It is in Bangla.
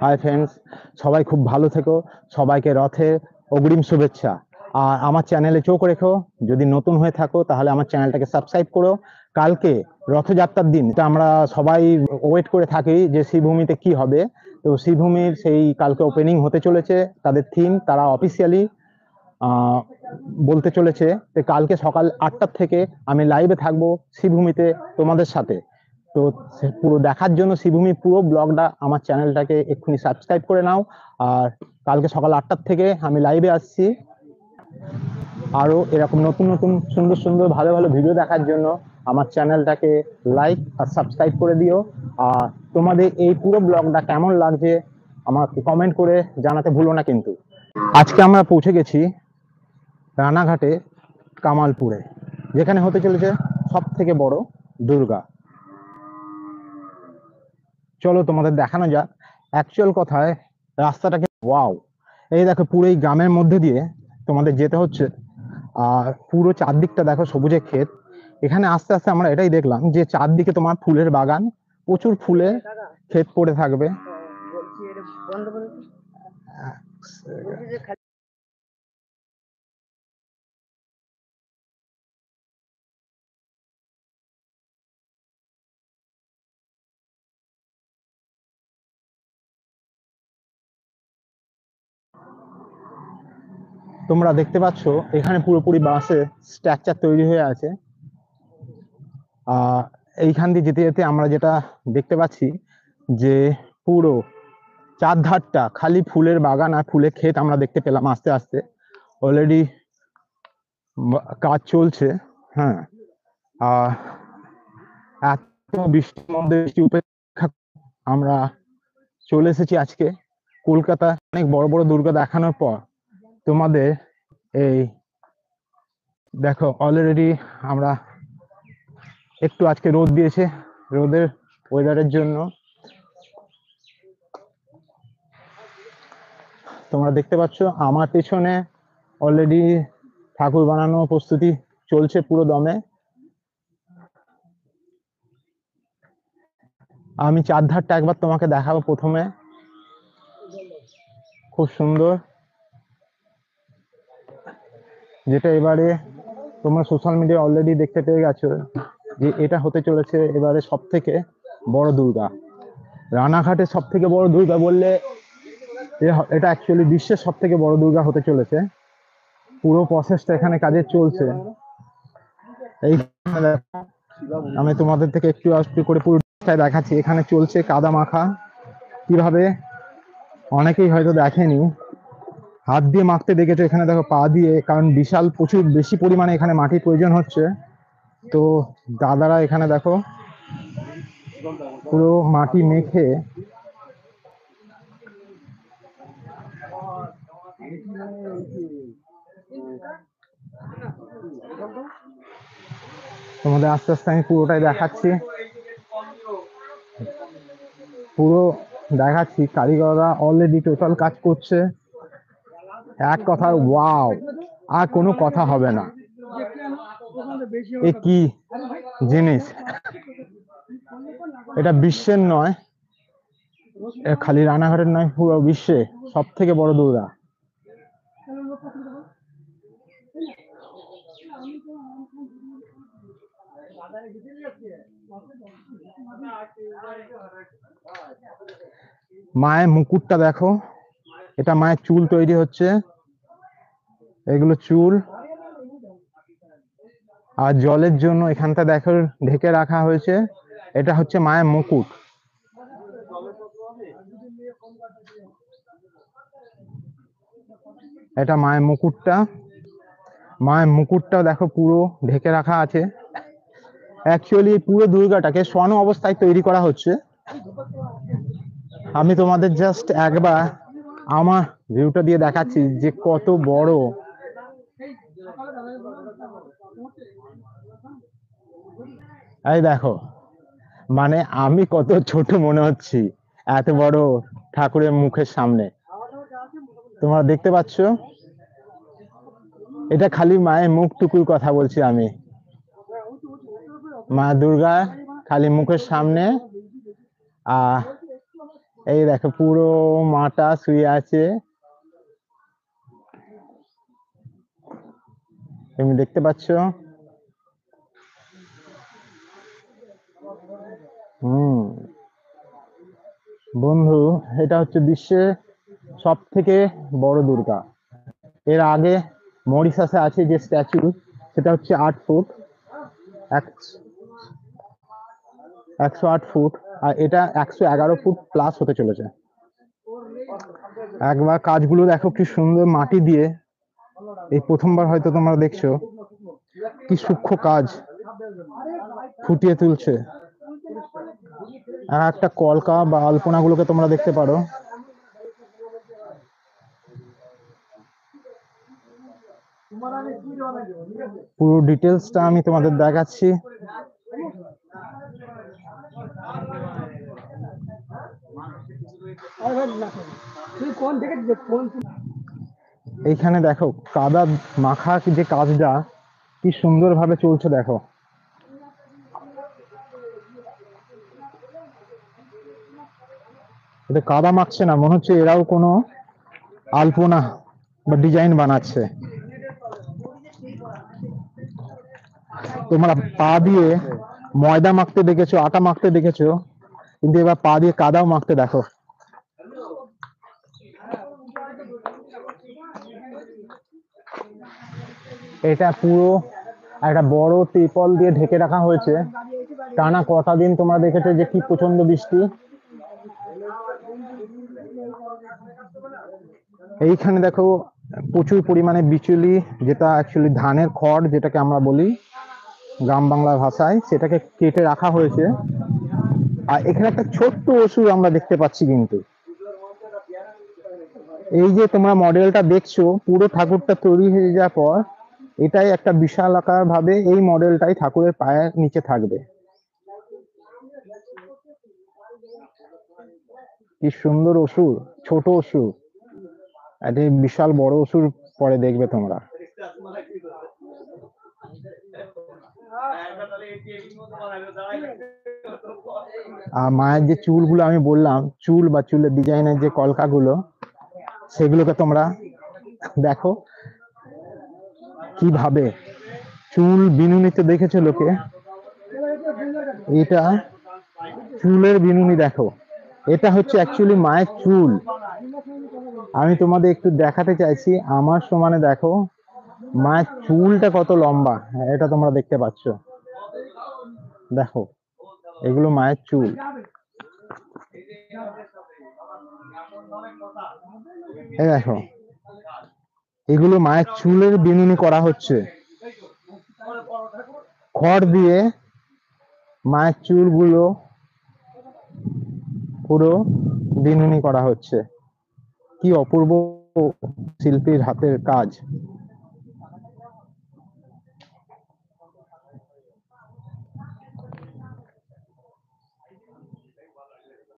হাই ফ্রেন্ডস, সবাই খুব ভালো থেকো। সবাইকে রথে অগ্রিম শুভেচ্ছা। আর আমার চ্যানেলে চোখ রেখো। যদি নতুন হয়ে থাকো তাহলে আমার চ্যানেলটাকে সাবস্ক্রাইব করো। কালকে রথযাত্রার দিন এটা আমরা সবাই ওয়েট করে থাকি যে শ্রীভূমিতে কি হবে। তো শ্রীভূমির সেই কালকে ওপেনিং হতে চলেছে, তাদের থিম তারা অফিসিয়ালি বলতে চলেছে। তো কালকে সকাল 8টার থেকে আমি লাইভে থাকবো শ্রীভূমিতে তোমাদের সাথে। তো পুরো দেখার জন্য শ্রীভূমির পুরো ব্লগটা আমার চ্যানেলটাকে এক্ষুনি সাবস্ক্রাইব করে নাও। আর কালকে সকাল 8টার থেকে আমি লাইভে আসছি। আরো এরকম নতুন নতুন সুন্দর সুন্দর ভালো ভালো ভিডিও দেখার জন্য আমার চ্যানেলটাকে লাইক আর সাবস্ক্রাইব করে দিও। আর তোমাদের এই পুরো ব্লগটা কেমন লাগছে আমাকে কমেন্ট করে জানাতে ভুলো না কিন্তু। আজকে আমরা পৌঁছে গেছি রানাঘাটে কামালপুরে, যেখানে হতে চলেছে সব থেকে বড় দুর্গা। চলো তোমাদের দেখানো যাক অ্যাকচুয়াল কথায় রাস্তাটাকে। ওয়াও, এই দেখো পুরো এই গ্রামের মধ্যে দিয়ে তোমাদের যেতে হচ্ছে। আর পুরো চারদিকটা দেখো সবুজে ক্ষেত। এখানে আস্তে আস্তে আমরা এটাই দেখলাম যে চারদিকে তোমার ফুলের বাগান, প্রচুর ফুলে ক্ষেত পড়ে থাকবে। তোমরা দেখতে পাচ্ছ এখানে পুরোপুরি বাঁশের স্ট্রাকচার তৈরি হয়ে আছে। এইখান দিয়ে যেতে যেতে আমরা যেটা দেখতে পাচ্ছি যে পুরো চারধারটা খালি ফুলের বাগান আর ফুলের ক্ষেত আমরা দেখতে পেলাম। আস্তে আস্তে অলরেডি কাজ চলছে। হ্যাঁ, এত বৃষ্টির মধ্যে বৃষ্টি উপেক্ষা আমরা চলে এসেছি আজকে কলকাতা। অনেক বড় বড় দুর্গা দেখানোর পর তোমাদের এই দেখো অলরেডি আমরা একটু আজকে রোদ দিয়েছে, রোদের ওয়েদারের জন্য তোমরা দেখতে পাচ্ছ আমার পেছনে অলরেডি ঠাকুর বানানো প্রস্তুতি চলছে পুরো দমে। আমি চারধারটা একবার তোমাকে দেখাবো। প্রথমে খুব সুন্দর, যেটা এবারে তোমরা সোশ্যাল মিডিয়া অলরেডি দেখতে পেয়ে গেছো যে এটা হতে চলেছে এবারে সব থেকে বড় দুর্গা। রানাঘাটের সব থেকে বড় দুর্গা বললে এটা অ্যাকচুয়ালি বিশ্বের সব থেকে বড় দুর্গা হতে চলেছে। পুরো প্রসেসটা এখানে কাজের চলছে। এই আমি তোমাদের থেকে একটু একটু করে পুরো দেখাচ্ছি। এখানে চলছে কাদা মাখা কিভাবে, অনেকেই হয়তো দেখেনি, হাত দিয়ে মাখতে দেখেছো। এখানে দেখো পা দিয়ে, কারণ বিশাল প্রচুর বেশি পরিমাণে এখানে মাটির প্রয়োজন হচ্ছে। তো দাদারা এখানে দেখো পুরো মাটি মেখে তোমাদের আস্তে আস্তে আমি পুরোটাই দেখাচ্ছি। পুরো দেখাচ্ছি, কারিগররা অলরেডি টোটাল কাজ করছে। এক কথা ওয়াও, আর কোনো কথা হবে না। এ কি জিনিস, এটা বিশ্বের নয়, খালি রানাঘাটের নয়, পুরো বিশ্বে সব থেকে বড় দুর্গা। মায়ের মুকুটটা দেখো, এটা মায়ের চুল তৈরি হচ্ছে, এগুলো চুল। আর জলের জন্য এখানটা দেখো ঢেকে রাখা হয়েছে, এটা হচ্ছে মায়ের মুকুট। এটা মায়ের মুকুটটা, মায়ের মুকুটটা দেখো পুরো ঢেকে রাখা আছে। অ্যাকচুয়ালি পুরো দুর্গাটাকে স্বর্ণ অবস্থায় তৈরি করা হচ্ছে। আমি তোমাদের জাস্ট একবার আমার ভিউটা দিয়ে দেখাচ্ছি যে কত বড়। এই দেখো, মানে আমি কত ছোট মনে হচ্ছি এত বড় ঠাকুরের মুখের সামনে। তোমরা দেখতে পাচ্ছ, এটা খালি মায়ের মুখটুকুর কথা বলছি আমি। মা দুর্গা খালি মুখের সামনে এই দেখো পুরো মাটা শুয়ে আছে, তুমি দেখতে পাচ্ছ। হুম বন্ধু, এটা হচ্ছে বিশ্বের সব থেকে বড় দুর্গা। এর আগে মরিশাসে আছে যে স্ট্যাচু, সেটা হচ্ছে 8 ফুট, 108 ফুট, আর এটা 111 ফুট প্লাস হতে চলেছে। একবার কাজগুলো দেখো কি সুন্দর, মাটি দিয়ে এই প্রথমবার হয়তো তোমরা দেখছো কি সূক্ষ্ম কাজ ফুটিয়ে তুলছে। আর একটা কলকা বা আলপনা গুলোকে তোমরা দেখতে পারো। পুরো ডিটেলসটা আমি তোমাদের দেখাচ্ছি। এইখানে দেখো কাদা মাখা যে কাজটা কি সুন্দর ভাবে চলছে দেখো। এটা কাদা মাখছে না, মনে হচ্ছে এরাও কোনো আলপনা বা ডিজাইন বানাচ্ছে। তোমরা পা দিয়ে ময়দা মাখতে দেখেছো, আটা মাখতে দেখেছো, কিন্তু এবার পা দিয়ে কাদাও মাখতে দেখো। এটা পুরো একটা বড় ত্রিপল দিয়ে ঢেকে রাখা হয়েছে। টানা কটা দিন তোমরা দেখেছো যে কি প্রচন্ড বৃষ্টি। এইখানে দেখো প্রচুর পরিমাণে বিচুলি, যেটা অ্যাকচুয়ালি ধানের খড় যেটাকে আমরা বলি গ্রাম বাংলা ভাষায়, সেটাকে কেটে রাখা হয়েছে। আর এখানে একটা ছোট্ট অসুর আমরা দেখতে পাচ্ছি। কিন্তু এই যে তোমরা মডেলটা দেখছো, পুরো ঠাকুরটা তৈরি হয়ে যাওয়ার পর এটাই একটা বিশাল আকার ভাবে এই মডেলটাই ঠাকুরের পায়ের নিচে থাকবে। কি সুন্দর অসুর, ছোট অসুর, একটা বিশাল বড় অসুর পরে দেখবে তোমরা। আর মায়ের যে চুলগুলো আমি বললাম, চুল বা চুলের ডিজাইনের যে কলকাগুলো, সেগুলোকে তোমরা দেখো কিভাবে চুল বিনুনিতে দেখেছো লোকে, এটা চুলের বিনুনি দেখো। এটা হচ্ছে অ্যাকচুয়ালি মায়ের চুল। আমি তোমাদের একটু দেখাতে চাইছি, আমার সমানে দেখো মায়ের চুলটা কত লম্বা। হ্যাঁ, এটা তোমরা দেখতে পাচ্ছ, দেখো এগুলো মায়ের চুল। এই দেখো এগুলো মায়ের চুলের বিনুনি করা হচ্ছে খড় দিয়ে। মায়ের চুলগুলো পুরো বিনুনি করা হচ্ছে। কি অপূর্ব শিল্পীর হাতের কাজ।